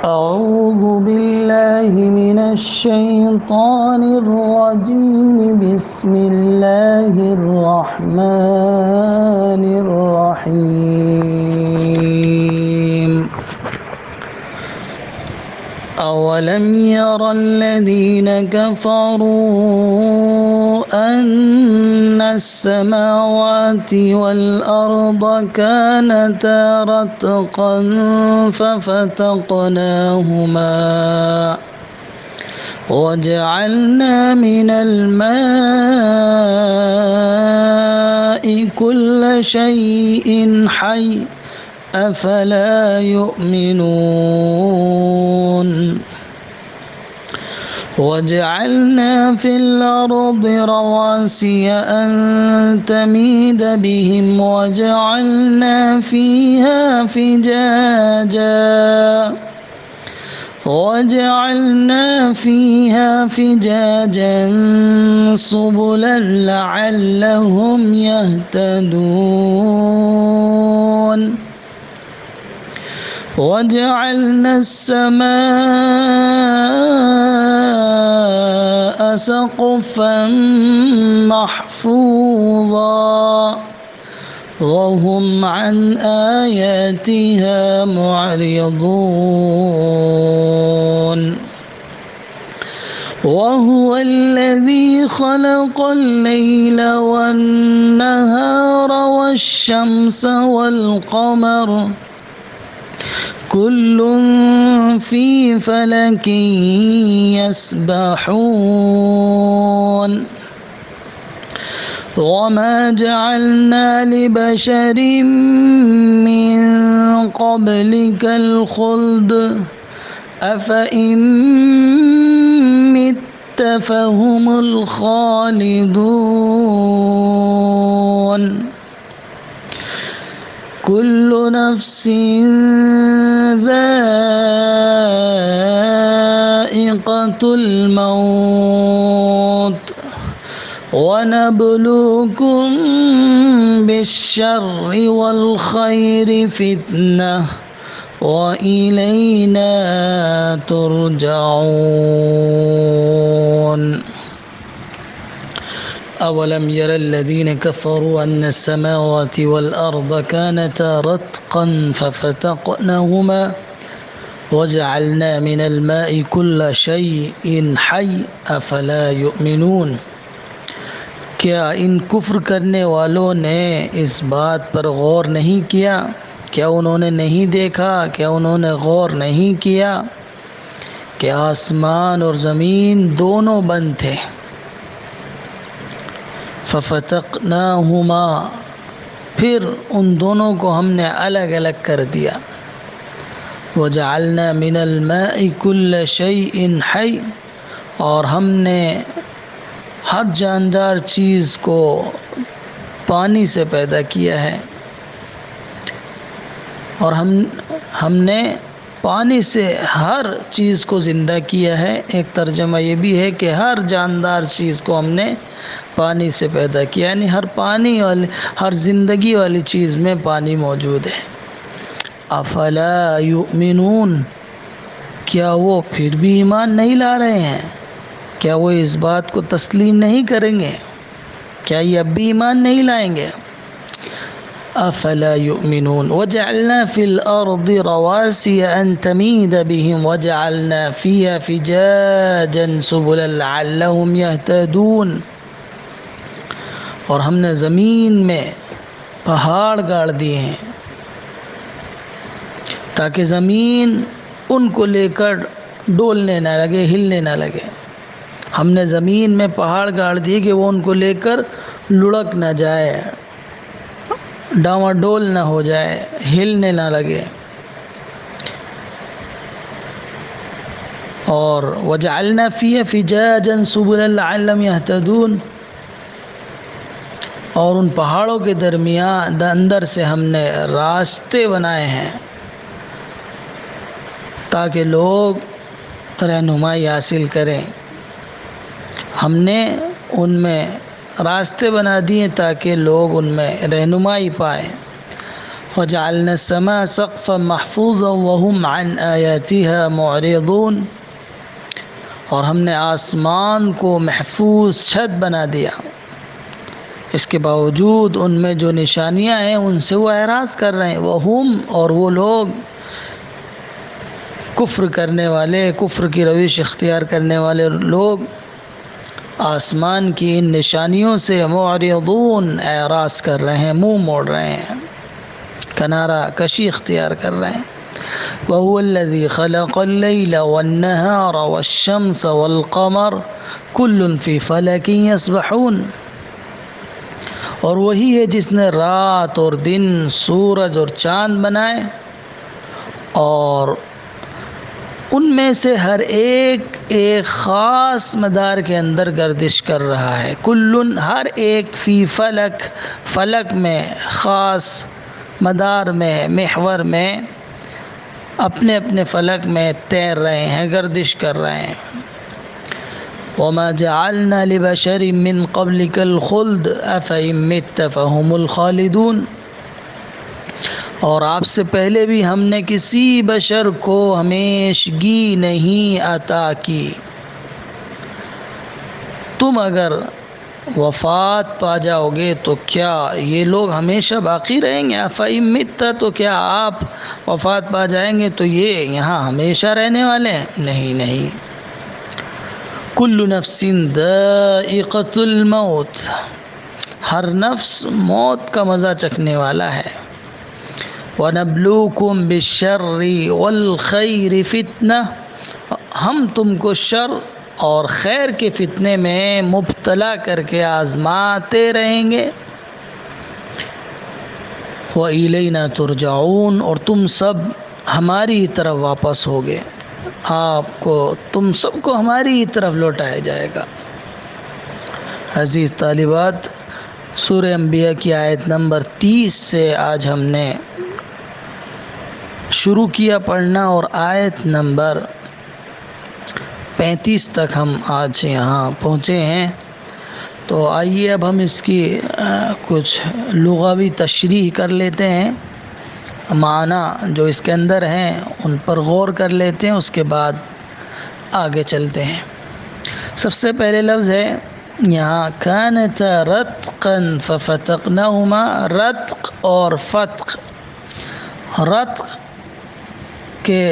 أعوذ بالله من الشيطان الرجيم. بسم الله الرحمن الرحيم. أولم ير الذين كفروا أن السماوات والأرض كانتا رتقا ففتقناهما وجعلنا من الماء كل شيء حي أفلا يؤمنون. وجعلنا في الأرض رواسي أن تميد بهم وجعلنا فيها فجاجا سبلا لعلهم يهتدون. وجعلنا السماء سقفا محفوظا وهم عن آياتها معرضون. وهو الذي خلق الليل والنهار والشمس والقمر كل في فلك يسبحون. وما جعلنا لبشر من قبلك الخلد أفإن مت فهم الخالدون. كل نفس ذائقة الموت ونبلوكم بالشر والخير فتنة وإلينا ترجعون. أولم ير الذين كفروا أن السماوات والأرض كانتا رتقا ففتقناهما وجعلنا من الماء كل شيء حي أفلا يؤمنون. کیا ان کفر کرنے والوں نے اس بات پر غور نہیں کیا؟ کیا انہوں نے نہیں دیکھا؟ کیا انہوں نے غور نہیں کیا کہ آسمان اور زمین دونوں بند تھے؟ ففتقناہما، پھر ان دونوں کو ہم نے الگ الگ کر دیا. وجعلنا من الماء كل شيء حي، اور ہم نے ہر جاندار چیز کو پانی سے پیدا کیا ہے، اور ہم نے پانی سے ہر چیز کو زندہ کیا ہے. ایک ترجمہ یہ بھی ہے کہ ہر جاندار چیز کو ہم نے پانی سے پیدا کیا، یعنی ہر زندگی والی چیز میں پانی موجود ہے. افلا یؤمنون، کیا وہ پھر بھی ایمان نہیں لا رہے ہیں؟ کیا وہ اس بات کو تسلیم نہیں کریں گے؟ کیا یہ اب بھی ایمان نہیں لائیں گے؟ افلا یؤمنون. وجعلنا فی الارض رواسي ان تمید بهم وجعلنا فيها فجاجا سبلا لعلهم يهتدون. اور ہم نے زمین میں پہاڑ گاڑ دیے ہیں تاکہ زمین ان کو لے کر ڈولنے نہ لگے، ہلنے نہ لگے. ہم نے زمین میں پہاڑ گاڑ دیے کہ وہ ان کو لے کر لڑک نہ جائے، ڈاواڈول نہ ہو جائے، ہلنے نہ لگے. اور وجعلنا فيها فجاجا سبلا لعلهم يهتدون، اور ان پہاڑوں کے درمیان اندر سے ہم نے راستے بنائے ہیں تاکہ لوگ رہنمائی حاصل کریں. ہم نے ان میں راستے بنا دیے تاکہ لوگ ان میں رہنمائی پائیں. وجعلنا السماء سقفا محفوظا وهم عن آياتها معرضون، اور ہم نے آسمان کو محفوظ چھت بنا دیا، اس کے باوجود ان میں جو نشانیاں ہیں ان سے وہ اعراض کر رہے ہیں۔ وہم، اور وہ لوگ کفر کرنے والے، کفر کی روش اختیار کرنے والے لوگ آسمان کی ان نشانیوں سے معرضون، اعراض کر رہے ہیں، منہ موڑ رہے ہیں، کنارہ کشی اختیار کر رہے ہیں۔ وَهُوَ الَّذِي خَلَقَ اللَّيْلَ وَالنَّهَارَ وَالشَّمْسَ وَالْقَمَرَ كُلٌّ فِي فَلَكٍ يَسْبَحُونَ، اور وہی ہے جس نے رات اور دن، سورج اور چاند بنائے، اور ان میں سے ہر ایک ایک خاص مدار کے اندر گردش کر رہا ہے۔ کلن، ہر ایک، فی فلک، فلک میں، خاص مدار میں، محور میں، اپنے اپنے فلک میں تیر رہے ہیں، گردش کر رہے ہیں۔ وَمَا جَعَلْنَا لِبَشَرٍ مِّن قَبْلِكَ الْخُلْدَ أَفَإِن مِّتَّ فَهُمُ الْخَالِدُونَ، اور آپ سے پہلے بھی ہم نے کسی بشر کو ہمیشگی نہیں عطا کی، تم اگر وفات پا جاؤ گے تو کیا یہ لوگ ہمیشہ باقی رہیں گے؟ افئن مت، تو کیا آپ وفات پا جائیں گے تو یہ یہاں ہمیشہ رہنے والے ہیں؟ نہیں نہیں۔ کل نفس ذائقۃ الموت، ہر نفس موت کا مزہ چکھنے والا ہے۔ وَنَبْلُوكُمْ بِالشَّرِّ وَالْخَيْرِ فِتْنَةً، ہم تم کو شر اور خیر کے فتنے میں مبتلا کر کے آزماتے رہیں گے۔ وَإِلَيْنَا تُرْجَعُونَ، اور تم سب ہماری ہی طرف واپس ہوگے، آپ کو، تم سب کو ہماری ہی طرف لوٹایا جائے گا۔ عزیز طالبات، سورہ انبیاء کی آیت نمبر 30 سے آج ہم نے شروع کیا پڑھنا، اور آیت نمبر 35 تک ہم آج یہاں پہنچے ہیں۔ تو آئیے اب ہم اس کی کچھ لغوی تشریح کر لیتے ہیں، معنی جو اس کے اندر ہیں ان پر غور کر لیتے ہیں، اس کے بعد آگے چلتے ہیں۔ سب سے پہلے لفظ ہے یہاں كانتا رتقا ففتقناهما، رتق اور فتق، رتق کے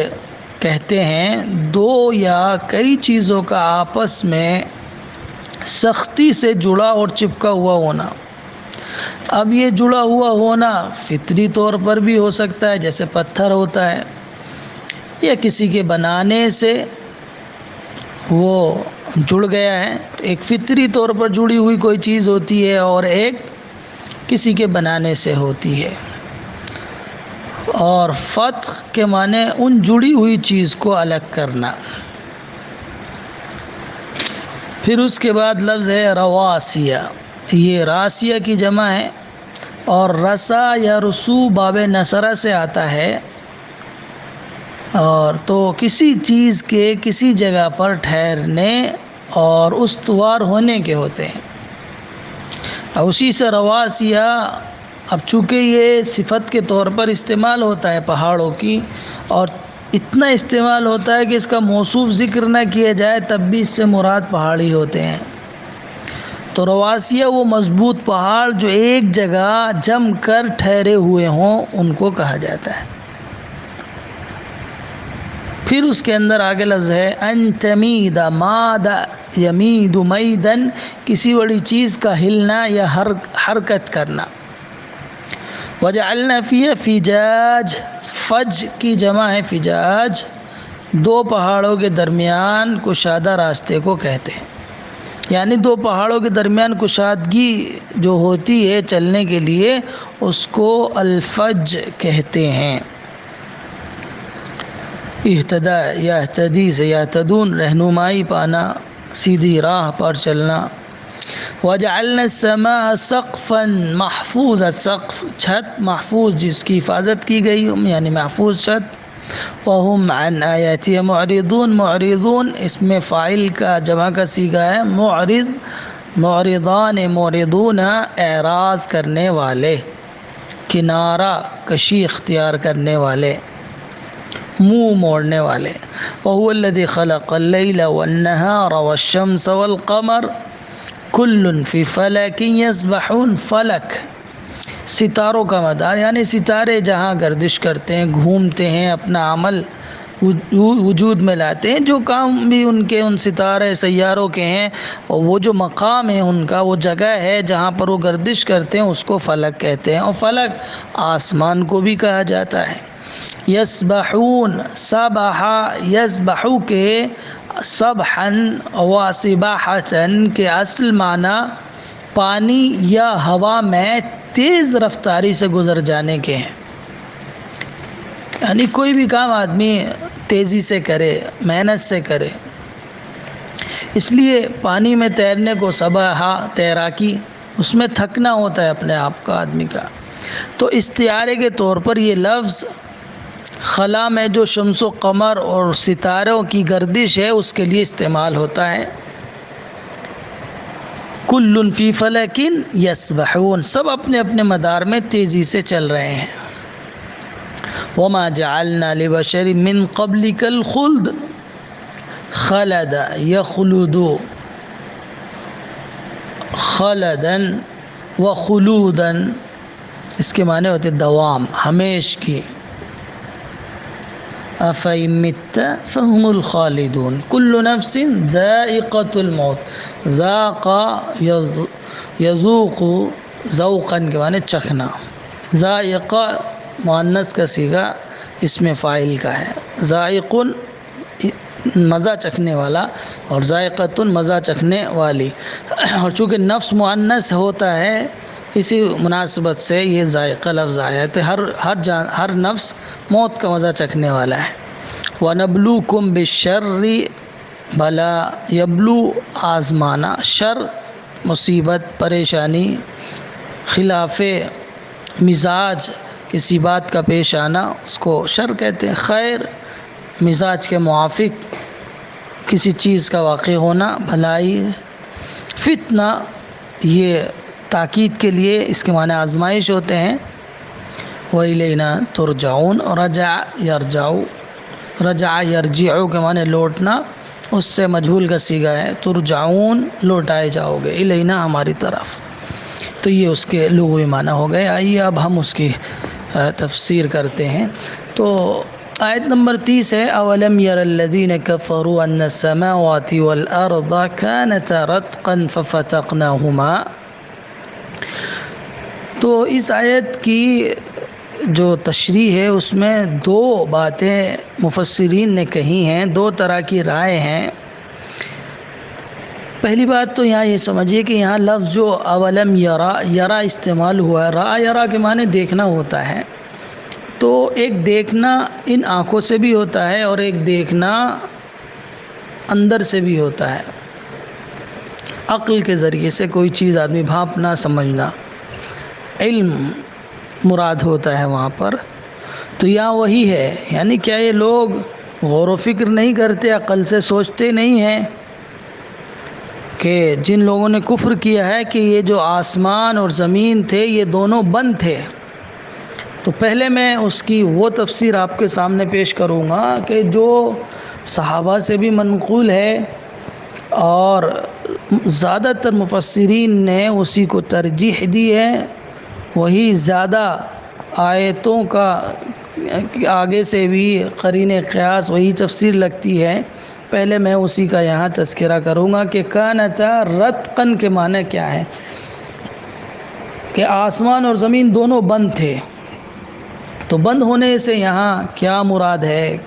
کہتے ہیں دو یا کئی چیزوں کا آپس میں سختی سے جڑا اور چپکا ہوا ہونا۔ اب یہ جڑا ہوا ہونا فطری طور پر بھی ہو سکتا ہے، جیسے پتھر ہوتا ہے، یا کسی کے بنانے سے وہ جڑ گیا ہے، تو ایک فطری طور پر جڑی ہوئی کوئی چیز ہوتی ہے، اور ایک کسی کے بنانے سے ہوتی ہے۔ اور فتح کے معنی ان جڑی ہوئی چیز کو الگ کرنا۔ پھر اس کے بعد لفظ ہے رواسیہ، یہ راسیہ کی جمع ہے، اور رسا یا رسو باب نصرہ سے آتا ہے، اور تو کسی چیز کے کسی جگہ پر ٹھہرنے اور استوار ہونے کے ہوتے ہیں۔ اور اسی سے رواسیہ، اب چونکہ یہ صفت کے طور پر استعمال ہوتا ہے پہاڑوں کی، اور اتنا استعمال ہوتا ہے کہ اس کا موصوف ذکر نہ کیا جائے تب بھی اس سے مراد پہاڑی ہوتے ہیں۔ تو رواسیہ وہ مضبوط پہاڑ جو ایک جگہ جم کر ٹھہرے ہوئے ہوں، ان کو کہا جاتا ہے۔ پھر اس کے اندر آگے لفظ ہے ان تمید، ماد یمید میدن، کسی بڑی چیز کا ہلنا یا حرکت کرنا۔ وجعلنا فیہ فجاج، فج کی جمع ہے فجاج، دو پہاڑوں کے درمیان کشادہ راستے کو کہتے ہیں، یعنی دو پہاڑوں کے درمیان کشادگی جو ہوتی ہے چلنے کے لیے، اس کو الفج کہتے ہیں۔ اہتدا یا اہتدی سے یہتدون، رہنمائی پانا، سیدھی راہ پر چلنا۔ وَجَعَلْنَا السَّمَاءَ سَقْفًا محفوظ، سقف چھت محفوظ جس کی حفاظت کی گئی، یعنی محفوظ چھت۔ وَهُمْ عَنْ آيَاتِهَا مُعْرِضُونَ، معرضون اس میں فاعل کا جمع کا صیغہ ہے، معرض، معرضان، معرضون اعراض کرنے والے۔ کنارہ کشی اختیار کرنے والے، منہ موڑنے والے۔ وَهُوَ الَّذِي خَلَقَ اللَّيْلَ وَالنَّهَارَ وَالشَّمْسَ وَالْقَمَرَ كُلٌّ فِي فَلَكٍ يَسْبَحُونَ۔ فلک ستاروں کا مدار، یعنی ستارے جہاں گردش کرتے ہیں، گھومتے ہیں، اپنا عمل وجود میں لاتے ہیں، جو کام بھی ان کے ان ستارے سیاروں کے ہیں، اور وہ جو مقام ہے ان کا، وہ جگہ ہے جہاں پر وہ گردش کرتے ہیں، اس کو فلک کہتے ہیں۔ اور فلک آسمان کو بھی کہا جاتا ہے۔ یسبحون، سبح یسبحو کے سبحن و سباحتن کے اصل معنی پانی یا ہوا میں تیز رفتاری سے گزر جانے کے ہیں، یعنی کوئی بھی کام آدمی تیزی سے کرے، محنت سے کرے، اس لیے پانی میں تیرنے کو سباحہ تیراکی، اس میں تھکنا ہوتا ہے اپنے آپ کا آدمی کا۔ تو استعارے کے طور پر یہ لفظ خلا میں جو شمس و قمر اور ستاروں کی گردش ہے اس کے لیے استعمال ہوتا ہے۔ کل فی فلک یسبحون، سب اپنے اپنے مدار میں تیزی سے چل رہے ہیں۔ وما جعلنا لبشر من قبلک الخلد خلد یخلد خلدا وخلودا، اس کے معنی ہوتے دوام، ہمیش کی۔ أَفَإِن مِتَّ فَهُمُ الْخَالِدُونَ كُلُّ نَفْسٍ ذَائِقَةُ الْمَوْتِ، ذَاقَ يَذُوقُ، ذوقاً کے معنی چکھنا، ذائقہ مؤنث کا صیغہ اسم فاعل کا ہے، ذائقٌ مزہ چکھنے والا، اور ذائقۃ مزہ چکھنے والی، اور چونکہ نفس مؤنث ہوتا ہے اسی مناسبت سے یہ ذائقہ لفظ آیا ہے، تو ہر نفس موت کا مزہ چکھنے والا ہے۔ وَنَبْلُوكُمْ بِالشَّرِّ، بلا یبلو آزمانا، شر مصیبت پریشانی، خلاف مزاج کسی بات کا پیش آنا اس کو شر کہتے ہیں، خیر مزاج کے موافق کسی چیز کا واقع ہونا بھلائی، فتنہ یہ تاکید کے لیے اس کے معنی آزمائش ہوتے ہیں۔ وَإِلَيْنَا تُرْجَعُونَ، رجع یرجعو، رجع یرجعو کے معنی لوٹنا، اس سے مجہول کا صیغہ ہے، ترجعون لوٹائے جاؤ گے، الینا ہماری طرف، تو یہ اس کے لغوی معنی ہو گئے۔ آئیے اب ہم اس کی تفسیر کرتے ہیں۔ تو آیت نمبر 30 ہے، اولم یر الذین کفروا ان السماوات والارض کانتا رتقا ففتقناہما۔ تو اس آیت کی جو تشریح ہے اس میں دو باتیں مفسرین نے کہی ہیں، دو طرح کی رائے ہیں۔ پہلی بات تو یہاں یہ سمجھیے کہ یہاں لفظ جو اولم یرا، یرا استعمال ہوا ہے، را یرا کے معنی دیکھنا ہوتا ہے، تو ایک دیکھنا ان آنکھوں سے بھی ہوتا ہے اور ایک دیکھنا اندر سے بھی ہوتا ہے، عقل کے ذریعے سے کوئی چیز آدمی بھانپنا سمجھنا، علم مراد ہوتا ہے وہاں پر۔ تو یہاں وہی ہے، یعنی کیا یہ لوگ غور و فکر نہیں کرتے، عقل سے سوچتے نہیں ہیں کہ جن لوگوں نے کفر کیا ہے کہ یہ جو آسمان اور زمین تھے یہ دونوں بند تھے؟ تو پہلے میں اس کی وہ تفسیر آپ کے سامنے پیش کروں گا کہ جو صحابہ سے بھی منقول ہے اور زیادہ تر مفسرین نے اسی کو ترجیح دی ہے، وہی زیادہ آیتوں کا آگے سے بھی قرین قیاس وہی تفسیر لگتی ہے۔ پہلے میں اسی کا یہاں تذکرہ کروں گا کہ کانتا رتقن کے معنی کیا ہے، کہ آسمان اور زمین دونوں بند تھے۔ تو بند ہونے سے یہاں کیا مراد ہے؟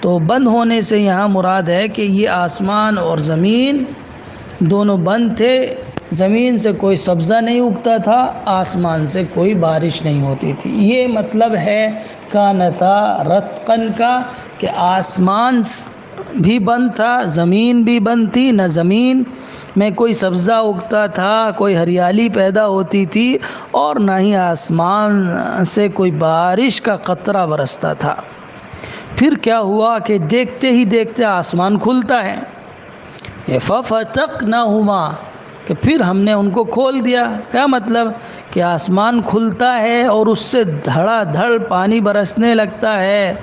تو بند ہونے سے یہاں مراد ہے کہ یہ آسمان اور زمین دونوں بند تھے، زمین سے کوئی سبزہ نہیں اگتا تھا، آسمان سے کوئی بارش نہیں ہوتی تھی، یہ مطلب ہے کانتا رتقن کا، کہ آسمان بھی بند تھا، زمین بھی بند تھی، نہ زمین میں کوئی سبزہ اگتا تھا، کوئی ہریالی پیدا ہوتی تھی، اور نہ ہی آسمان سے کوئی بارش کا قطرہ برستا تھا۔ پھر کیا ہوا کہ دیکھتے ہی دیکھتے آسمان کھلتا ہے، فَفَتَقْنَاهُمَا، کہ پھر ہم نے ان کو کھول دیا۔ کیا مطلب کہ آسمان کھلتا ہے اور اس سے دھڑا دھڑ پانی برسنے لگتا ہے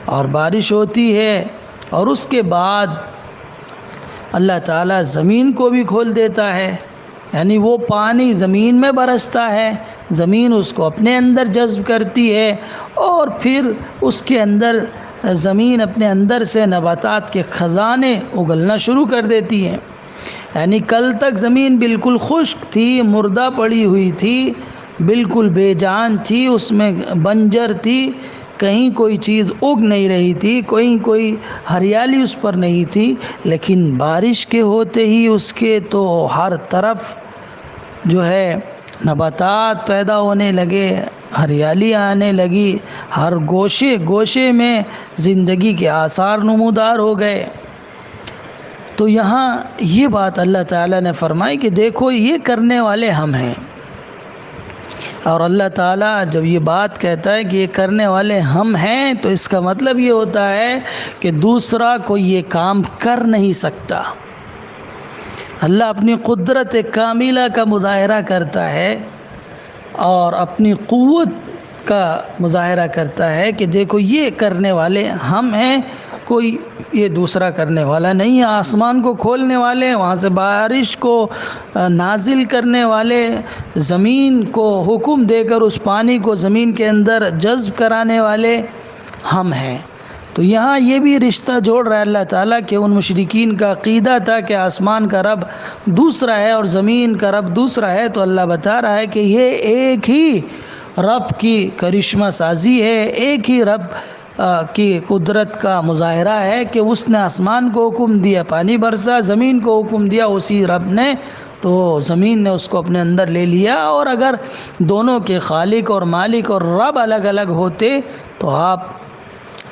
اور بارش ہوتی ہے، اور اس کے بعد اللہ تعالیٰ زمین کو بھی کھول دیتا ہے، یعنی وہ پانی زمین میں برستا ہے، زمین اس کو اپنے اندر جذب کرتی ہے، اور پھر اس کے اندر زمین اپنے اندر سے نباتات کے خزانے اگلنا شروع کر دیتی ہیں۔ یعنی کل تک زمین بالکل خشک تھی، مردہ پڑی ہوئی تھی، بالکل بے جان تھی، اس میں بنجر تھی، کہیں کوئی چیز اگ نہیں رہی تھی، کوئی ہریالی اس پر نہیں تھی، لیکن بارش کے ہوتے ہی اس کے تو ہر طرف جو ہے نباتات پیدا ہونے لگے، ہریالی آنے لگی، ہر گوشے میں زندگی کے آثار نمودار ہو گئے۔ تو یہاں یہ بات اللہ تعالیٰ نے فرمائی کہ دیکھو یہ کرنے والے ہم ہیں، اور اللہ تعالیٰ جب یہ بات کہتا ہے کہ یہ کرنے والے ہم ہیں تو اس کا مطلب یہ ہوتا ہے کہ دوسرا کوئی یہ کام کر نہیں سکتا۔ اللہ اپنی قدرت کاملہ کا مظاہرہ کرتا ہے اور اپنی قوت کا مظاہرہ کرتا ہے کہ دیکھو یہ کرنے والے ہم ہیں، کوئی یہ دوسرا کرنے والا نہیں ہے۔ آسمان کو کھولنے والے، وہاں سے بارش کو نازل کرنے والے، زمین کو حکم دے کر اس پانی کو زمین کے اندر جذب کرانے والے ہم ہیں۔ تو یہاں یہ بھی رشتہ جوڑ رہا ہے اللہ تعالیٰ کہ ان مشرکین کا عقیدہ تھا کہ آسمان کا رب دوسرا ہے اور زمین کا رب دوسرا ہے، تو اللہ بتا رہا ہے کہ یہ ایک ہی رب کی کرشمہ سازی ہے، ایک ہی رب کی قدرت کا مظاہرہ ہے کہ اس نے آسمان کو حکم دیا پانی برسا، زمین کو حکم دیا اسی رب نے، تو زمین نے اس کو اپنے اندر لے لیا۔ اور اگر دونوں کے خالق اور مالک اور رب الگ الگ ہوتے تو آپ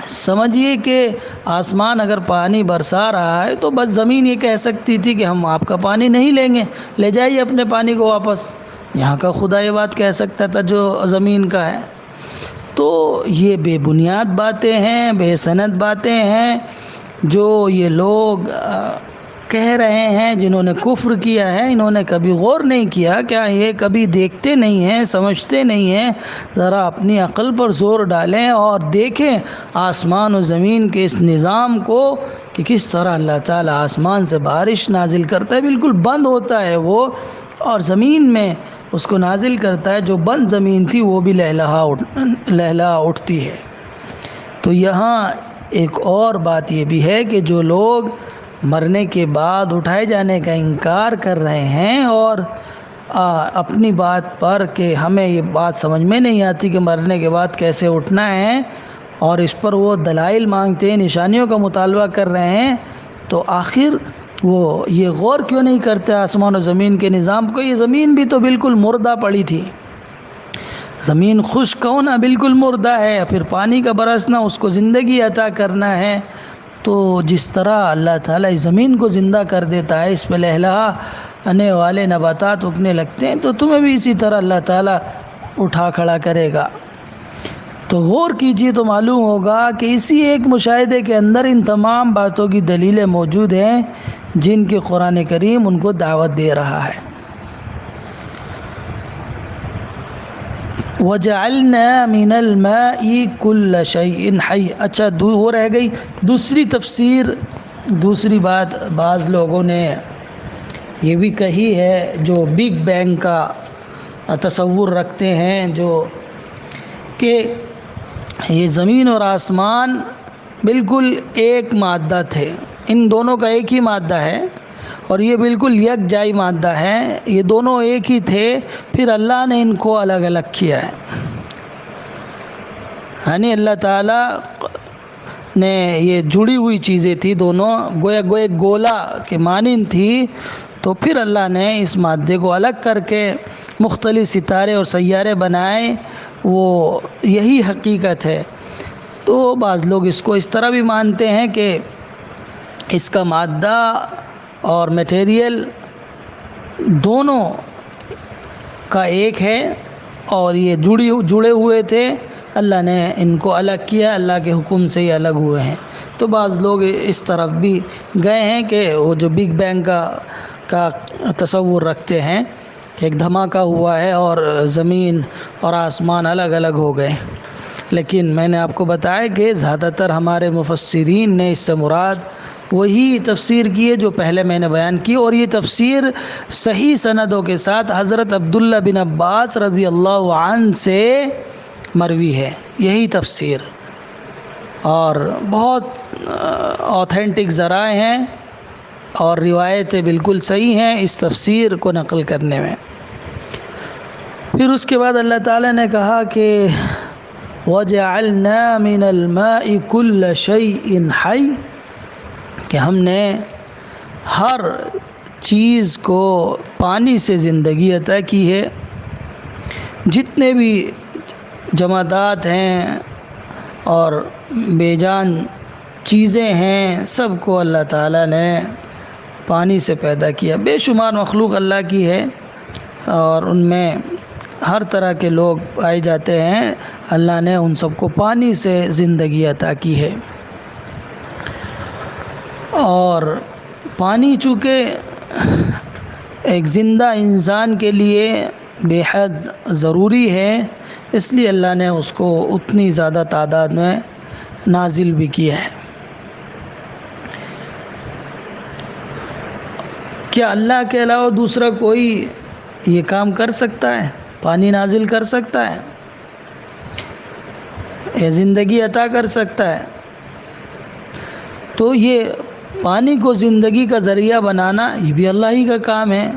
سمجھیے کہ آسمان اگر پانی برسا رہا ہے تو بس زمین یہ کہہ سکتی تھی کہ ہم آپ کا پانی نہیں لیں گے، لے جائیے اپنے پانی کو واپس۔ یہاں کا خدا یہ بات کہہ سکتا تھا جو زمین کا ہے۔ تو یہ بے بنیاد باتیں ہیں، بے سند باتیں ہیں جو یہ لوگ کہہ رہے ہیں، جنہوں نے کفر کیا ہے۔ انہوں نے کبھی غور نہیں کیا، کیا یہ کبھی دیکھتے نہیں ہیں، سمجھتے نہیں ہیں؟ ذرا اپنی عقل پر زور ڈالیں اور دیکھیں آسمان و زمین کے اس نظام کو کہ کس طرح اللہ تعالیٰ آسمان سے بارش نازل کرتا ہے، بالکل بند ہوتا ہے وہ، اور زمین میں اس کو نازل کرتا ہے، جو بند زمین تھی وہ بھی لہلا اٹھتی ہے۔ تو یہاں ایک اور بات یہ بھی ہے کہ جو لوگ مرنے کے بعد اٹھائے جانے کا انکار کر رہے ہیں اور اپنی بات پر کہ ہمیں یہ بات سمجھ میں نہیں آتی کہ مرنے کے بعد کیسے اٹھنا ہے، اور اس پر وہ دلائل مانگتے ہیں، نشانیوں کا مطالبہ کر رہے ہیں، تو آخر وہ یہ غور کیوں نہیں کرتے آسمان و زمین کے نظام کو؟ یہ زمین بھی تو بالکل مردہ پڑی تھی، زمین خشک ہونا بالکل مردہ ہے، پھر پانی کا برسنا اس کو زندگی عطا کرنا ہے۔ تو جس طرح اللہ تعالیٰ اس زمین کو زندہ کر دیتا ہے، اس پہ لہلانے والے نباتات اگنے لگتے ہیں، تو تمہیں بھی اسی طرح اللہ تعالیٰ اٹھا کھڑا کرے گا۔ تو غور کیجئے تو معلوم ہوگا کہ اسی ایک مشاہدے کے اندر ان تمام باتوں کی دلیلیں موجود ہیں جن کی قرآن کریم ان کو دعوت دے رہا ہے۔ وَجَعَلْنَا مِنَ الْمَاءِ كُلَّ شَيْءٍ حَيٍّ۔ اچھا وہ رہ گئی دوسری تفسیر، دوسری بات بعض لوگوں نے یہ بھی کہی ہے جو بگ بینگ کا تصور رکھتے ہیں، جو کہ یہ زمین اور آسمان بالکل ایک مادہ تھے، ان دونوں کا ایک ہی مادہ ہے اور یہ بالکل یکجائی مادہ ہے، یہ دونوں ایک ہی تھے، پھر اللہ نے ان کو الگ الگ کیا ہے۔ یعنی اللہ تعالیٰ نے یہ جڑی ہوئی چیزیں تھی دونوں، گویا گولا کے مانند تھی، تو پھر اللہ نے اس مادے کو الگ کر کے مختلف ستارے اور سیارے بنائے، وہ یہی حقیقت ہے۔ تو بعض لوگ اس کو اس طرح بھی مانتے ہیں کہ اس کا مادہ اور میٹیریل دونوں کا ایک ہے اور یہ جڑے ہوئے تھے، اللہ نے ان کو الگ کیا، اللہ کے حکم سے یہ الگ ہوئے ہیں۔ تو بعض لوگ اس طرف بھی گئے ہیں کہ وہ جو بگ بینگ کا کا تصور رکھتے ہیں کہ ایک دھماکہ ہوا ہے اور زمین اور آسمان الگ الگ ہو گئے، لیکن میں نے آپ کو بتایا کہ زیادہ تر ہمارے مفسرین نے اس سے مراد وہی تفسیر کی ہے جو پہلے میں نے بیان کی، اور یہ تفسیر صحیح سندوں کے ساتھ حضرت عبداللہ بن عباس رضی اللہ عنہ سے مروی ہے یہی تفسیر، اور بہت اوتھینٹک ذرائع ہیں اور روایتیں بالکل صحیح ہیں اس تفسیر کو نقل کرنے میں۔ پھر اس کے بعد اللہ تعالیٰ نے کہا کہ وَجَعَلْنَا مِنَ الْمَاءِ كُلَّ شَيْءٍ حَيٍّ، کہ ہم نے ہر چیز کو پانی سے زندگی عطا کی ہے، جتنے بھی جمادات ہیں اور بے جان چیزیں ہیں سب کو اللہ تعالیٰ نے پانی سے پیدا کیا۔ بے شمار مخلوق اللہ کی ہے اور ان میں ہر طرح کے لوگ پائے جاتے ہیں، اللہ نے ان سب کو پانی سے زندگی عطا کی ہے۔ اور پانی چونکہ ایک زندہ انسان کے لیے بے حد ضروری ہے، اس لیے اللہ نے اس کو اتنی زیادہ تعداد میں نازل بھی کیا ہے۔ کیا اللہ کے علاوہ دوسرا کوئی یہ کام کر سکتا ہے؟ پانی نازل کر سکتا ہے؟ یہ زندگی عطا کر سکتا ہے؟ تو یہ پانی کو زندگی کا ذریعہ بنانا یہ بھی اللہ ہی کا کام ہے۔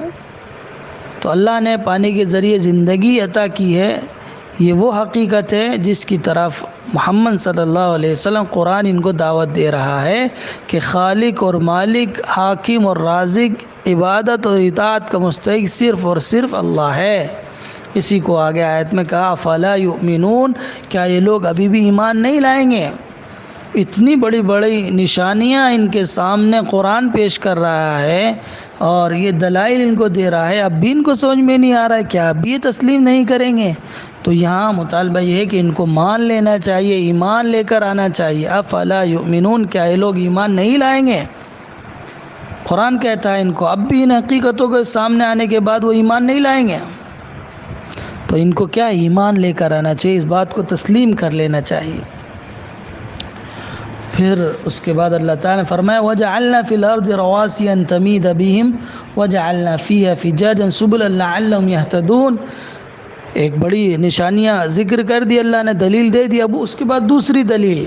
تو اللہ نے پانی کے ذریعے زندگی عطا کی ہے، یہ وہ حقیقت ہے جس کی طرف محمد صلی اللہ علیہ وسلم قرآن ان کو دعوت دے رہا ہے کہ خالق اور مالک، حاکم اور رازق، عبادت اور اطاعت کا مستحق صرف اور صرف اللہ ہے۔ اسی کو آگے آیت میں کہا فَلَا يُؤْمِنُونَ، کیا یہ لوگ ابھی بھی ایمان نہیں لائیں گے؟ اتنی بڑی بڑی نشانیاں ان کے سامنے قرآن پیش کر رہا ہے اور یہ دلائل ان کو دے رہا ہے، اب بھی ان کو سمجھ میں نہیں آ رہا ہے، کیا اب بھی یہ تسلیم نہیں کریں گے؟ تو یہاں مطالبہ یہ ہے کہ ان کو مان لینا چاہیے، ایمان لے کر آنا چاہیے۔ افلا یؤمنون، کیا یہ لوگ ایمان نہیں لائیں گے؟ قرآن کہتا ہے ان کو اب بھی ان حقیقتوں کے سامنے آنے کے بعد وہ ایمان نہیں لائیں گے، تو ان کو کیا ایمان لے کر آنا چاہیے، اس بات کو تسلیم کر لینا چاہیے۔ پھر اس کے بعد اللہ تعالیٰ نے فرمایا وَجَعَلْنَا فِي الْأَرْضِ رَوَاسِيَ أَن تَمِيدَ بِهِمْ وَجَعَلْنَا فِيهَا فِجَاجًا سُبُلًا لَعَلَّهُمْ يَهْتَدُونَ۔ ایک بڑی نشانیاں ذکر کر دی اللہ نے، دلیل دے دی، اب اس کے بعد دوسری دلیل،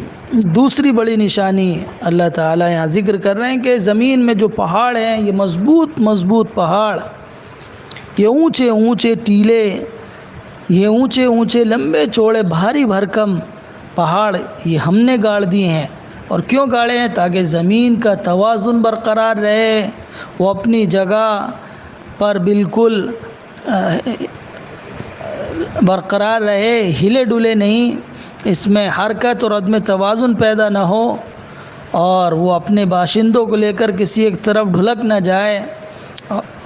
دوسری بڑی نشانی اللہ تعالیٰ یہاں ذکر کر رہے ہیں کہ زمین میں جو پہاڑ ہیں یہ مضبوط مضبوط پہاڑ، یہ اونچے اونچے ٹیلے، یہ اونچے اونچے لمبے چوڑے بھاری بھرکم پہاڑ یہ ہم نے گاڑ دیے ہیں۔ اور کیوں گاڑے ہیں؟ تاکہ زمین کا توازن برقرار رہے، وہ اپنی جگہ پر بالکل برقرار رہے، ہلے ڈلے نہیں، اس میں حرکت اور عدم توازن پیدا نہ ہو، اور وہ اپنے باشندوں کو لے کر کسی ایک طرف ڈھلک نہ جائے،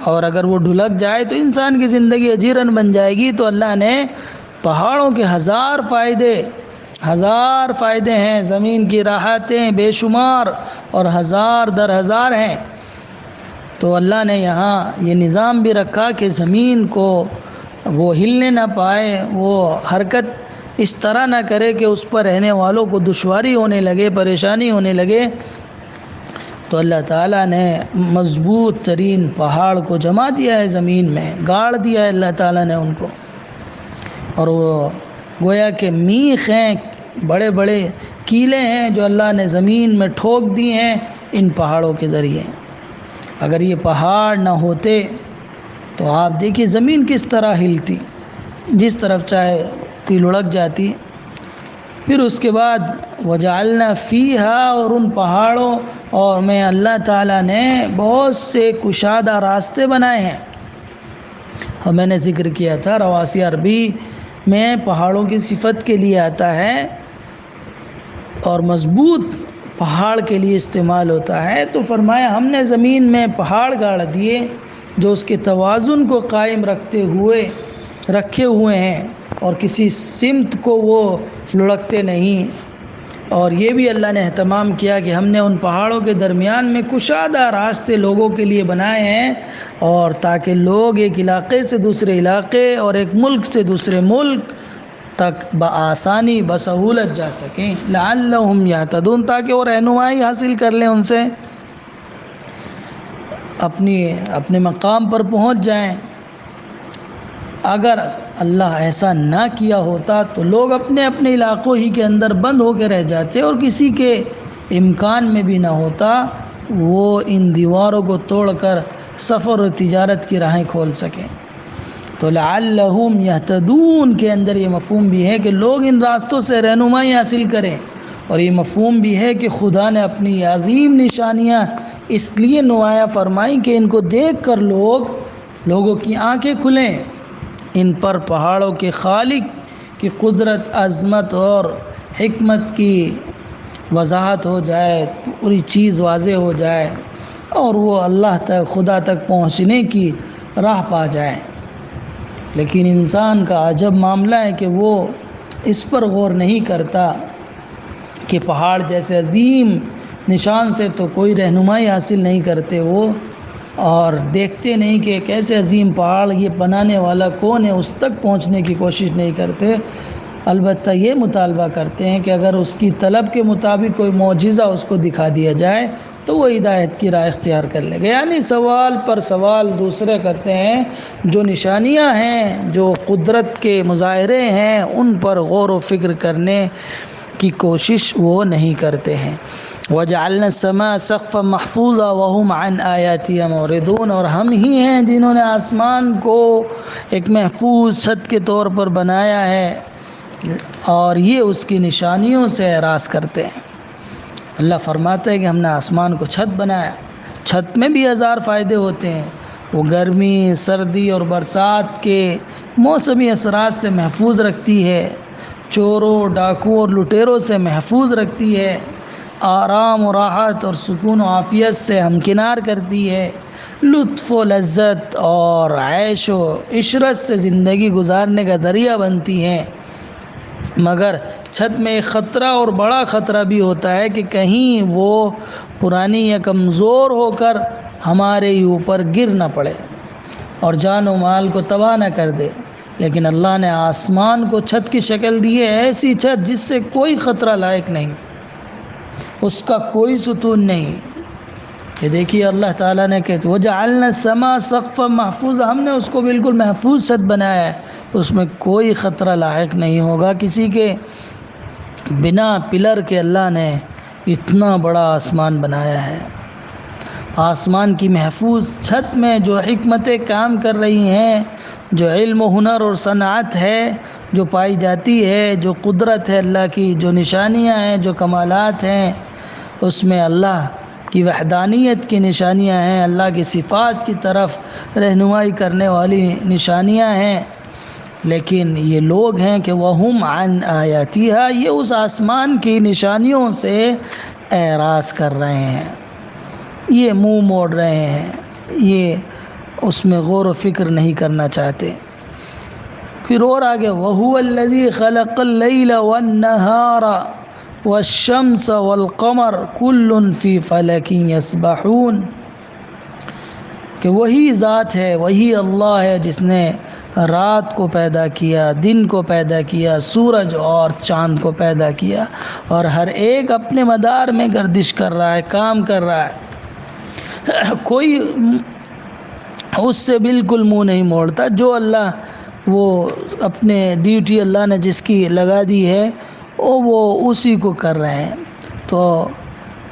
اور اگر وہ ڈھلک جائے تو انسان کی زندگی اجیرن بن جائے گی۔ تو اللہ نے پہاڑوں کے ہزار فائدے ہیں، زمین کی راحتیں بے شمار اور ہزار در ہزار ہیں، تو اللہ نے یہاں یہ نظام بھی رکھا کہ زمین کو وہ ہلنے نہ پائے، وہ حرکت اس طرح نہ کرے کہ اس پر رہنے والوں کو دشواری ہونے لگے، پریشانی ہونے لگے۔ تو اللہ تعالیٰ نے مضبوط ترین پہاڑ کو جما دیا ہے، زمین میں گاڑ دیا ہے اللہ تعالیٰ نے ان کو، اور وہ گویا کہ میخ ہیں، بڑے بڑے کیلے ہیں جو اللہ نے زمین میں ٹھوک دی ہیں ان پہاڑوں کے ذریعے۔ اگر یہ پہاڑ نہ ہوتے تو آپ دیکھیے زمین کس طرح ہلتی، جس طرف چاہے تی لڑک جاتی۔ پھر اس کے بعد وجعلنا فیہا، اور ان پہاڑوں اور میں اللہ تعالیٰ نے بہت سے کشادہ راستے بنائے ہیں، اور میں نے ذکر کیا تھا رواسی عربی میں پہاڑوں کی صفت کے لیے آتا ہے اور مضبوط پہاڑ کے لیے استعمال ہوتا ہے۔ تو فرمایا ہم نے زمین میں پہاڑ گاڑ دیے جو اس کے توازن کو قائم رکھے ہوئے ہیں اور کسی سمت کو وہ لڑکتے نہیں، اور یہ بھی اللہ نے اہتمام کیا کہ ہم نے ان پہاڑوں کے درمیان میں کشادہ راستے لوگوں کے لیے بنائے ہیں، اور تاکہ لوگ ایک علاقے سے دوسرے علاقے اور ایک ملک سے دوسرے ملک تک بآسانی بسہولت جا سکیں، لعلہم یہتدون، تاکہ وہ رہنمائی حاصل کر لیں، ان سے اپنے مقام پر پہنچ جائیں۔ اگر اللہ ایسا نہ کیا ہوتا تو لوگ اپنے اپنے علاقوں ہی کے اندر بند ہو کے رہ جاتے، اور کسی کے امکان میں بھی نہ ہوتا وہ ان دیواروں کو توڑ کر سفر و تجارت کی راہیں کھول سکیں۔ تو لعلہم یہتدون کے اندر یہ مفہوم بھی ہے کہ لوگ ان راستوں سے رہنمائی حاصل کریں، اور یہ مفہوم بھی ہے کہ خدا نے اپنی عظیم نشانیاں اس لیے نمایاں فرمائیں کہ ان کو دیکھ کر لوگوں کی آنکھیں کھلیں، ان پر پہاڑوں کے خالق کی قدرت، عظمت اور حکمت کی وضاحت ہو جائے، پوری چیز واضح ہو جائے، اور وہ اللہ تک، خدا تک پہنچنے کی راہ پا جائیں۔ لیکن انسان کا عجب معاملہ ہے کہ وہ اس پر غور نہیں کرتا کہ پہاڑ جیسے عظیم نشان سے تو کوئی رہنمائی حاصل نہیں کرتے وہ، اور دیکھتے نہیں کہ ایک ایسے عظیم پہاڑ یہ بنانے والا کون ہے، اس تک پہنچنے کی کوشش نہیں کرتے۔ البتہ یہ مطالبہ کرتے ہیں کہ اگر اس کی طلب کے مطابق کوئی معجزہ اس کو دکھا دیا جائے تو وہ ہدایت کی راہ اختیار کر لے گا، یعنی سوال پر سوال دوسرے کرتے ہیں، جو نشانیاں ہیں، جو قدرت کے مظاہرے ہیں، ان پر غور و فکر کرنے کی کوشش وہ نہیں کرتے ہیں۔ وَجَعَلْنَا السَّمَاءَ سَقْفًا مَحْفُوظًا وَهُمْ عَنْ آيَاتِهَا مُعْرِضُونَ، اور ہم ہی ہیں جنہوں نے آسمان کو ایک محفوظ چھت کے طور پر بنایا ہے، اور یہ اس کی نشانیوں سے اعراض کرتے ہیں۔ اللہ فرماتا ہے کہ ہم نے آسمان کو چھت بنایا، چھت میں بھی ہزار فائدے ہوتے ہیں، وہ گرمی، سردی اور برسات کے موسمی اثرات سے محفوظ رکھتی ہے، چوروں، ڈاکوؤں اور لٹیروں سے محفوظ رکھتی ہے، آرام و راحت اور سکون و عافیت سے ہمکنار کرتی ہے، لطف و لذت اور عیش و عشرت سے زندگی گزارنے کا ذریعہ بنتی ہیں۔ مگر چھت میں ایک خطرہ اور بڑا خطرہ بھی ہوتا ہے کہ کہیں وہ پرانی یا کمزور ہو کر ہمارے اوپر گر نہ پڑے اور جان و مال کو تباہ نہ کر دے۔ لیکن اللہ نے آسمان کو چھت کی شکل دی ہے، ایسی چھت جس سے کوئی خطرہ لاحق نہیں، اس کا کوئی ستون نہیں۔ کہ دیکھیے اللہ تعالیٰ نے کہ وَجَعَلْنَا السَّمَاءَ سَقْفًا مَحْفُوظًا، ہم نے اس کو بالکل محفوظ چھت بنایا ہے، اس میں کوئی خطرہ لاحق نہیں ہوگا کسی کے۔ بنا پلر کے اللہ نے اتنا بڑا آسمان بنایا ہے۔ آسمان کی محفوظ چھت میں جو حکمتیں کام کر رہی ہیں، جو علم و ہنر اور صنعت ہے جو پائی جاتی ہے، جو قدرت ہے اللہ کی، جو نشانیاں ہیں، جو کمالات ہیں، اس میں اللہ کی وحدانیت کی نشانیاں ہیں، اللہ کی صفات کی طرف رہنمائی کرنے والی نشانیاں ہیں۔ لیکن یہ لوگ ہیں کہ وَهُمْ عَنْ آيَاتِهَا، یہ اس آسمان کی نشانیوں سے اعراض کر رہے ہیں، یہ منہ موڑ رہے ہیں، یہ اس میں غور و فکر نہیں کرنا چاہتے۔ پھر اور آگے وَهُوَ الَّذِي خَلَقَ اللَّيْلَ وَالنَّهَارَ وَالشَّمْسَ وَالْقَمَرَ كُلٌّ فِي فَلَكٍ يَسْبَحُونَ، کہ وہی ذات ہے، وہی اللہ ہے جس نے رات کو پیدا کیا، دن کو پیدا کیا، سورج اور چاند کو پیدا کیا، اور ہر ایک اپنے مدار میں گردش کر رہا ہے، کام کر رہا ہے، کوئی اس سے بالکل منہ نہیں موڑتا۔ جو اللہ وہ اپنے ڈیوٹی اللہ نے جس کی لگا دی ہے وہ اسی کو کر رہے ہیں۔ تو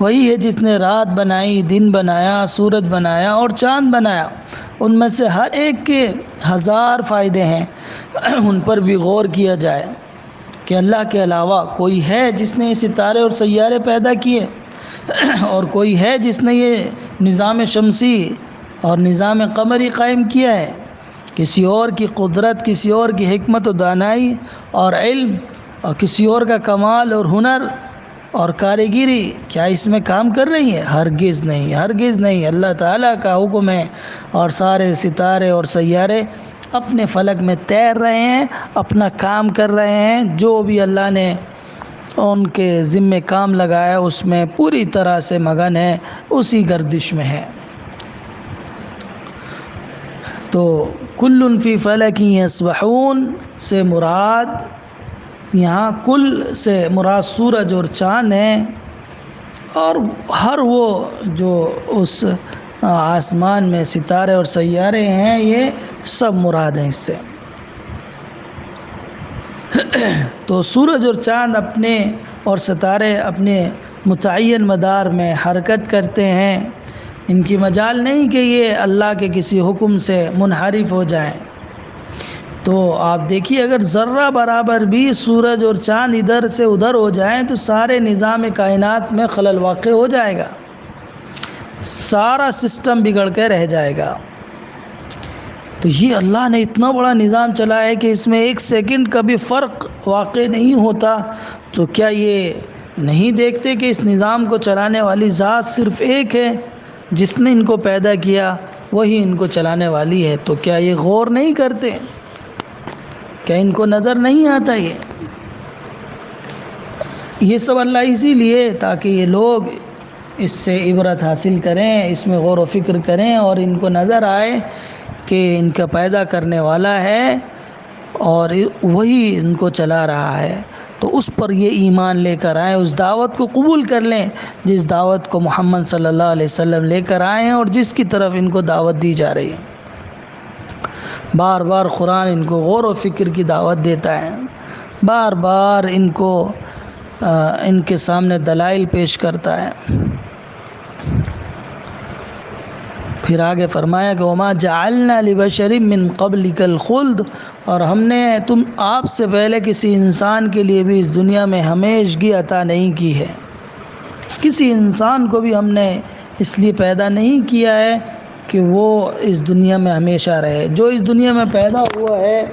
وہی ہے جس نے رات بنائی، دن بنایا، سورج بنایا اور چاند بنایا، ان میں سے ہر ایک کے ہزار فائدے ہیں، ان پر بھی غور کیا جائے کہ اللہ کے علاوہ کوئی ہے جس نے یہ ستارے اور سیارے پیدا کیے، اور کوئی ہے جس نے یہ نظام شمسی اور نظام قمری قائم کیا ہے۔ کسی اور کی قدرت، کسی اور کی حکمت و دانائی اور علم، اور کسی اور کا کمال اور ہنر اور کاریگری کیا اس میں کام کر رہی ہے؟ ہرگز نہیں، ہرگز نہیں۔ اللہ تعالیٰ کا حکم ہے، اور سارے ستارے اور سیارے اپنے فلک میں تیر رہے ہیں، اپنا کام کر رہے ہیں، جو بھی اللہ نے ان کے ذمے کام لگایا اس میں پوری طرح سے مگن ہے، اسی گردش میں ہے۔ تو کل فی فلک یسبحون سے مراد یہاں کل سے مراد سورج اور چاند ہیں، اور ہر وہ جو اس آسمان میں ستارے اور سیارے ہیں یہ سب مراد ہیں اس سے۔ تو سورج اور چاند اپنے اور ستارے اپنے متعین مدار میں حرکت کرتے ہیں، ان کی مجال نہیں کہ یہ اللہ کے کسی حکم سے منحرف ہو جائیں۔ تو آپ دیکھیے اگر ذرہ برابر بھی سورج اور چاند ادھر سے ادھر ہو جائیں تو سارے نظام کائنات میں خلل واقع ہو جائے گا، سارا سسٹم بگڑ کے رہ جائے گا۔ تو یہ اللہ نے اتنا بڑا نظام چلایا ہے کہ اس میں ایک سیکنڈ کا بھی فرق واقع نہیں ہوتا۔ تو کیا یہ نہیں دیکھتے کہ اس نظام کو چلانے والی ذات صرف ایک ہے، جس نے ان کو پیدا کیا وہی ان کو چلانے والی ہے؟ تو کیا یہ غور نہیں کرتے؟ کیا ان کو نظر نہیں آتا؟ یہ سب اللہ اسی لیے تاکہ یہ لوگ اس سے عبرت حاصل کریں، اس میں غور و فکر کریں، اور ان کو نظر آئے کہ ان کا پیدا کرنے والا ہے اور وہی ان کو چلا رہا ہے۔ تو اس پر یہ ایمان لے کر آئیں، اس دعوت کو قبول کر لیں جس دعوت کو محمد صلی اللہ علیہ وسلم لے کر آئے ہیں اور جس کی طرف ان کو دعوت دی جا رہی ہے۔ بار بار قرآن ان کو غور و فکر کی دعوت دیتا ہے، بار بار ان کو ان کے سامنے دلائل پیش کرتا ہے۔ پھر آگے فرمایا کہ وما جعلنا لبشر من قبلک الخلد، اور ہم نے آپ سے پہلے کسی انسان کے لیے بھی اس دنیا میں ہمیشگی عطا نہیں کی ہے۔ کسی انسان کو بھی ہم نے اس لیے پیدا نہیں کیا ہے کہ وہ اس دنیا میں ہمیشہ رہے۔ جو اس دنیا میں پیدا ہوا ہے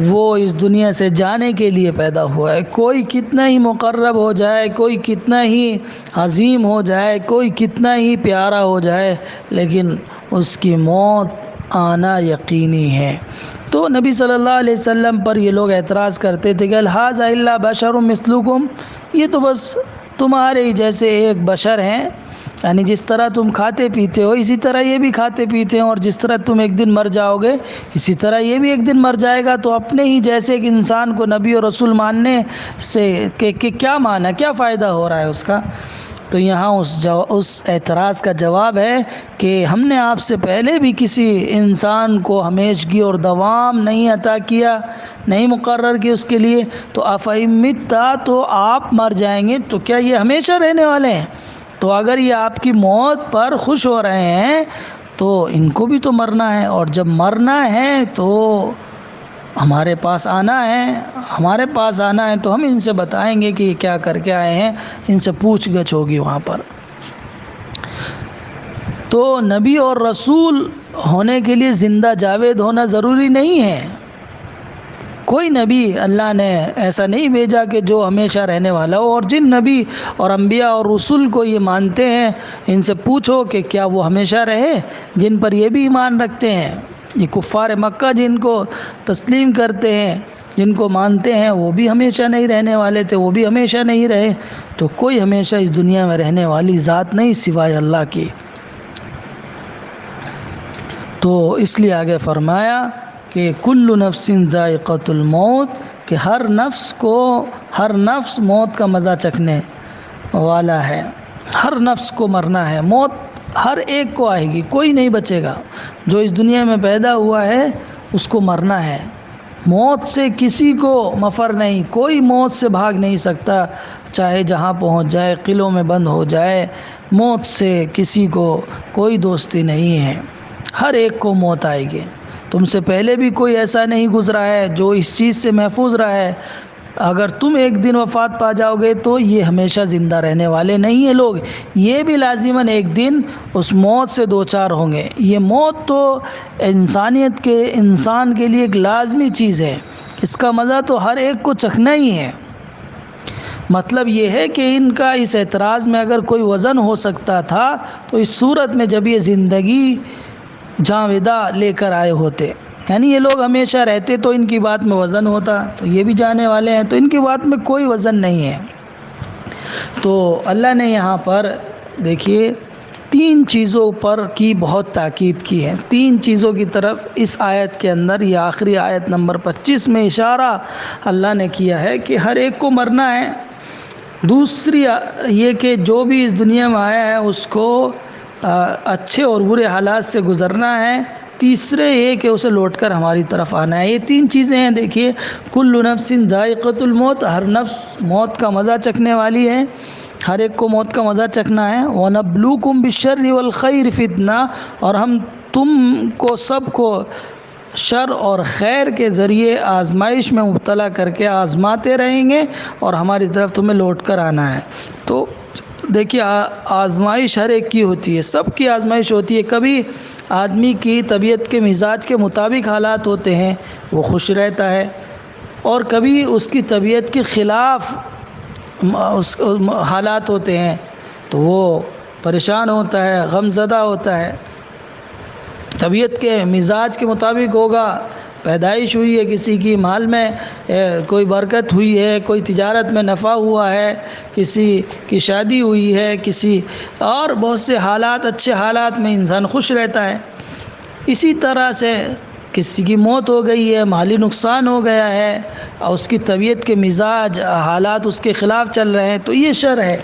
وہ اس دنیا سے جانے کے لیے پیدا ہوا ہے۔ کوئی کتنا ہی مقرب ہو جائے، کوئی کتنا ہی عظیم ہو جائے، کوئی کتنا ہی پیارا ہو جائے، لیکن اس کی موت آنا یقینی ہے۔ تو نبی صلی اللہ علیہ وسلم پر یہ لوگ اعتراض کرتے تھے کہ الحاظ الا بشر مثلکم، یہ تو بس تمہارے ہی جیسے ایک بشر ہیں، یعنی جس طرح تم کھاتے پیتے ہو اسی طرح یہ بھی کھاتے پیتے ہیں، اور جس طرح تم ایک دن مر جاؤ گے اسی طرح یہ بھی ایک دن مر جائے گا۔ تو اپنے ہی جیسے ایک انسان کو نبی اور رسول ماننے سے کہ کیا معنی، کیا فائدہ ہو رہا ہے اس کا؟ تو یہاں اس اعتراض کا جواب ہے کہ ہم نے آپ سے پہلے بھی کسی انسان کو ہمیشگی اور دوام نہیں عطا کیا، نہیں مقرر کیا اس کے لیے۔ تو افئمتا، تو آپ مر جائیں گے تو کیا یہ ہمیشہ رہنے والے ہیں؟ تو اگر یہ آپ کی موت پر خوش ہو رہے ہیں تو ان کو بھی تو مرنا ہے، اور جب مرنا ہے تو ہمارے پاس آنا ہے تو ہم ان سے بتائیں گے کہ یہ کیا کر کے آئے ہیں، ان سے پوچھ گچھ ہوگی وہاں پر۔ تو نبی اور رسول ہونے کے لیے زندہ جاوید ہونا ضروری نہیں ہے۔ کوئی نبی اللہ نے ایسا نہیں بھیجا کہ جو ہمیشہ رہنے والا ہو، اور جن نبی اور انبیاء اور رسول کو یہ مانتے ہیں ان سے پوچھو کہ کیا وہ ہمیشہ رہے، جن پر یہ بھی ایمان رکھتے ہیں۔ یہ کفار مکہ جن کو تسلیم کرتے ہیں، جن کو مانتے ہیں، وہ بھی ہمیشہ نہیں رہنے والے تھے، وہ بھی ہمیشہ نہیں رہے۔ تو کوئی ہمیشہ اس دنیا میں رہنے والی ذات نہیں سوائے اللہ کی۔ تو اس لیے آگے فرمایا کہ کل نفس ذائقۃ الموت، کہ ہر نفس موت کا مزہ چکھنے والا ہے، ہر نفس کو مرنا ہے، موت ہر ایک کو آئے گی، کوئی نہیں بچے گا۔ جو اس دنیا میں پیدا ہوا ہے اس کو مرنا ہے، موت سے کسی کو مفر نہیں، کوئی موت سے بھاگ نہیں سکتا، چاہے جہاں پہنچ جائے، قلعوں میں بند ہو جائے، موت سے کسی کو کوئی دوستی نہیں ہے، ہر ایک کو موت آئے گی۔ تم سے پہلے بھی کوئی ایسا نہیں گزرا ہے جو اس چیز سے محفوظ رہا ہے۔ اگر تم ایک دن وفات پا جاؤ گے تو یہ ہمیشہ زندہ رہنے والے نہیں ہیں لوگ، یہ بھی لازماً ایک دن اس موت سے دوچار ہوں گے۔ یہ موت تو انسان کے لیے ایک لازمی چیز ہے، اس کا مزہ تو ہر ایک کو چکھنا ہی ہے۔ مطلب یہ ہے کہ ان کا اس اعتراض میں اگر کوئی وزن ہو سکتا تھا تو اس صورت میں جب یہ زندگی جاویدہ لے کر آئے ہوتے، یعنی یہ لوگ ہمیشہ رہتے تو ان کی بات میں وزن ہوتا، تو یہ بھی جانے والے ہیں تو ان کی بات میں کوئی وزن نہیں ہے۔ تو اللہ نے یہاں پر دیکھیے 3 چیزوں پر کی بہت تاکید کی ہے، 3 چیزوں کی طرف اس آیت کے اندر، یہ آخری آیت نمبر 25 میں اشارہ اللہ نے کیا ہے کہ ہر ایک کو مرنا ہے۔ دوسری یہ کہ جو بھی اس دنیا میں آیا ہے اس کو اچھے اور برے حالات سے گزرنا ہے۔ تیسرے یہ کہ اسے لوٹ کر ہماری طرف آنا ہے۔ یہ 3 چیزیں ہیں۔ دیکھیے کل نفس ذائقۃ الموت، ہر نفس موت کا مزہ چکھنے والی ہے، ہر ایک کو موت کا مزہ چکھنا ہے۔ وَنَبْلُوكُمْ بِالشَّرِّ وَالْخَيْرِ فِتْنَةً، اور ہم تم کو سب کو شر اور خیر کے ذریعے آزمائش میں مبتلا کر کے آزماتے رہیں گے اور ہماری طرف تمہیں لوٹ کر آنا ہے۔ تو دیکھیے آزمائش ہر ایک کی ہوتی ہے، سب کی آزمائش ہوتی ہے۔ کبھی آدمی کی طبیعت کے مزاج کے مطابق حالات ہوتے ہیں، وہ خوش رہتا ہے، اور کبھی اس کی طبیعت کے خلاف حالات ہوتے ہیں تو وہ پریشان ہوتا ہے، غم زدہ ہوتا ہے۔ طبیعت کے مزاج کے مطابق ہوگا، پیدائش ہوئی ہے کسی کی، مال میں کوئی برکت ہوئی ہے، کوئی تجارت میں نفع ہوا ہے، کسی کی شادی ہوئی ہے، کسی اور بہت سے حالات، اچھے حالات میں انسان خوش رہتا ہے۔ اسی طرح سے کسی کی موت ہو گئی ہے، مالی نقصان ہو گیا ہے، اور اس کی طبیعت کے مزاج حالات اس کے خلاف چل رہے ہیں، تو یہ شر ہے۔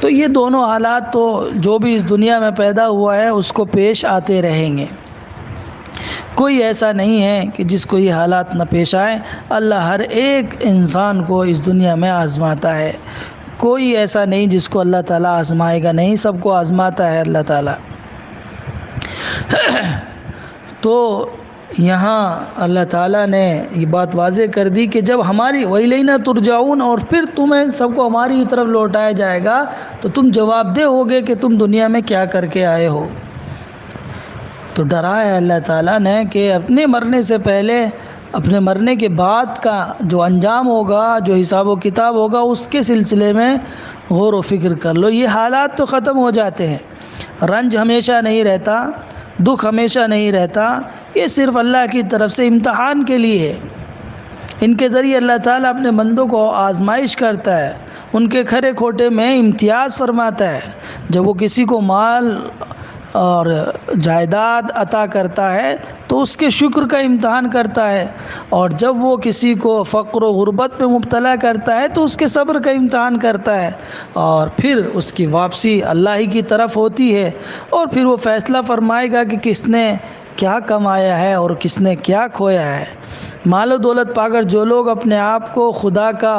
تو یہ دونوں حالات تو جو بھی اس دنیا میں پیدا ہوا ہے اس کو پیش آتے رہیں گے، کوئی ایسا نہیں ہے کہ جس کو یہ حالات نہ پیش آئیں۔ اللہ ہر ایک انسان کو اس دنیا میں آزماتا ہے، کوئی ایسا نہیں جس کو اللہ تعالیٰ آزمائے گا نہیں، سب کو آزماتا ہے اللہ تعالیٰ۔ تو یہاں اللہ تعالیٰ نے یہ بات واضح کر دی کہ جب ہماری وَإِلَيْنَا تُرْجَعُونَ، اور پھر تمہیں سب کو ہماری ہی طرف لوٹایا جائے گا، تو تم جواب دہ ہوگے کہ تم دنیا میں کیا کر کے آئے ہو۔ تو ڈرا ہے اللہ تعالیٰ نے کہ اپنے مرنے سے پہلے، اپنے مرنے کے بعد کا جو انجام ہوگا، جو حساب و کتاب ہوگا، اس کے سلسلے میں غور و فکر کر لو۔ یہ حالات تو ختم ہو جاتے ہیں، رنج ہمیشہ نہیں رہتا، دکھ ہمیشہ نہیں رہتا، یہ صرف اللہ کی طرف سے امتحان کے لیے ہے۔ ان کے ذریعے اللہ تعالیٰ اپنے بندوں کو آزمائش کرتا ہے، ان کے کھرے کھوٹے میں امتیاز فرماتا ہے۔ جب وہ کسی کو مال اور جائیداد عطا کرتا ہے تو اس کے شکر کا امتحان کرتا ہے، اور جب وہ کسی کو فقر و غربت میں مبتلا کرتا ہے تو اس کے صبر کا امتحان کرتا ہے، اور پھر اس کی واپسی اللہ ہی کی طرف ہوتی ہے، اور پھر وہ فیصلہ فرمائے گا کہ کس نے کیا کمایا ہے اور کس نے کیا کھویا ہے۔ مال و دولت پا کر جو لوگ اپنے آپ کو خدا کا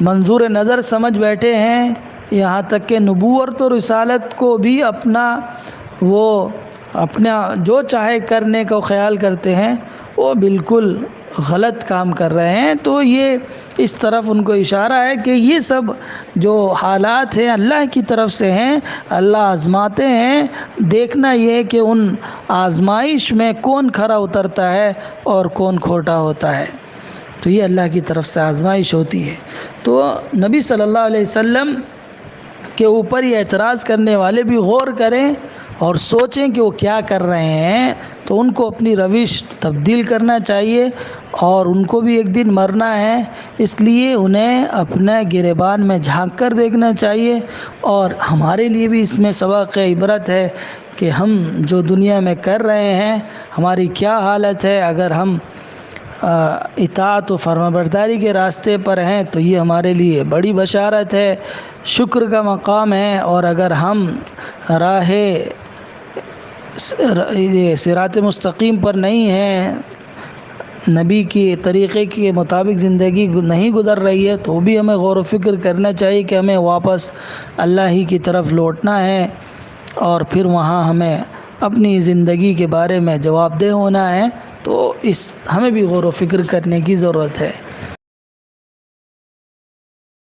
منظور نظر سمجھ بیٹھے ہیں، یہاں تک کہ نبوت اور رسالت کو بھی وہ اپنا جو چاہے کرنے کو خیال کرتے ہیں، وہ بالکل غلط کام کر رہے ہیں۔ تو یہ اس طرف ان کو اشارہ ہے کہ یہ سب جو حالات ہیں اللہ کی طرف سے ہیں، اللہ آزماتے ہیں، دیکھنا یہ ہے کہ ان آزمائش میں کون کھرا اترتا ہے اور کون کھوٹا ہوتا ہے۔ تو یہ اللہ کی طرف سے آزمائش ہوتی ہے۔ تو نبی صلی اللہ علیہ وسلم کے اوپر یہ اعتراض کرنے والے بھی غور کریں اور سوچیں کہ وہ کیا کر رہے ہیں، تو ان کو اپنی روش تبدیل کرنا چاہیے، اور ان کو بھی ایک دن مرنا ہے، اس لیے انہیں اپنے گریبان میں جھانک کر دیکھنا چاہیے۔ اور ہمارے لیے بھی اس میں سبق عبرت ہے کہ ہم جو دنیا میں کر رہے ہیں ہماری کیا حالت ہے۔ اگر ہم اطاعت و فرمانبرداری کے راستے پر ہیں تو یہ ہمارے لیے بڑی بشارت ہے، شکر کا مقام ہے، اور اگر ہم راہ صراط مستقیم پر نہیں ہیں، نبی کے طریقے کے مطابق زندگی نہیں گزر رہی ہے، تو بھی ہمیں غور و فکر کرنا چاہیے کہ ہمیں واپس اللہ ہی کی طرف لوٹنا ہے، اور پھر وہاں ہمیں اپنی زندگی کے بارے میں جواب دہ ہونا ہے۔ تو ہمیں بھی غور و فکر کرنے کی ضرورت ہے۔